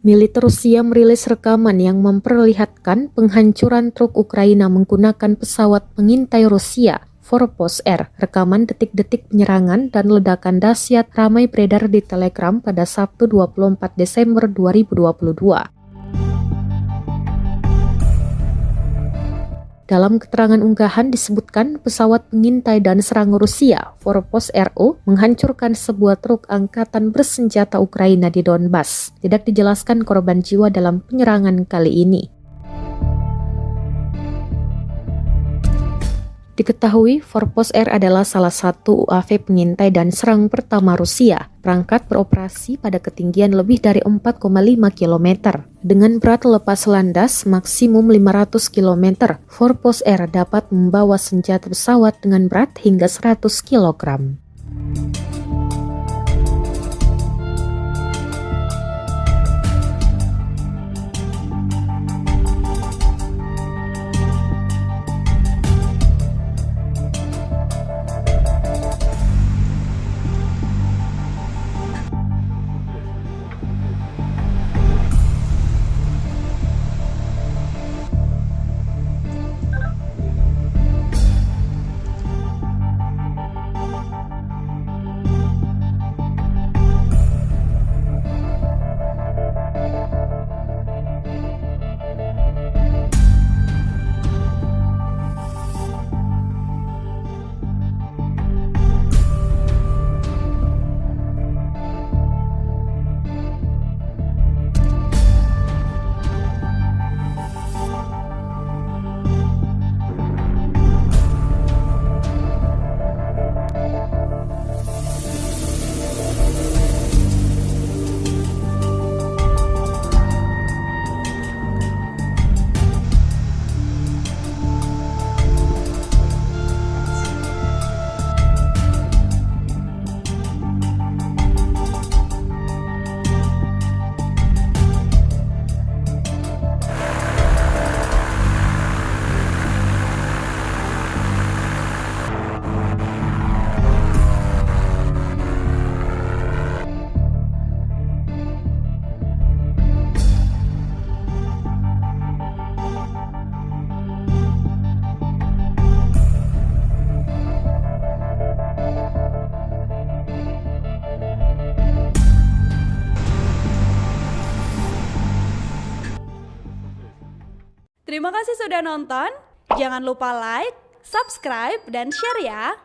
Militer Rusia merilis rekaman yang memperlihatkan penghancuran truk Ukraina menggunakan pesawat pengintai Rusia, Forpos Air. Rekaman detik-detik penyerangan dan ledakan dahsyat ramai beredar di Telegram pada Sabtu 24 Desember 2022. Dalam keterangan unggahan disebutkan pesawat pengintai dan serang Rusia, Forpos RO, menghancurkan sebuah truk angkatan bersenjata Ukraina di Donbas. Tidak dijelaskan korban jiwa dalam penyerangan kali ini. Diketahui, Forpos Air adalah salah satu UAV pengintai dan serang pertama Rusia. Perangkat beroperasi pada ketinggian lebih dari 4,5 km. Dengan berat lepas landas maksimum 500 km, Forpos Air dapat membawa senjata pesawat dengan berat hingga 100 kg. Terima kasih sudah nonton. Jangan lupa like, subscribe, dan share ya.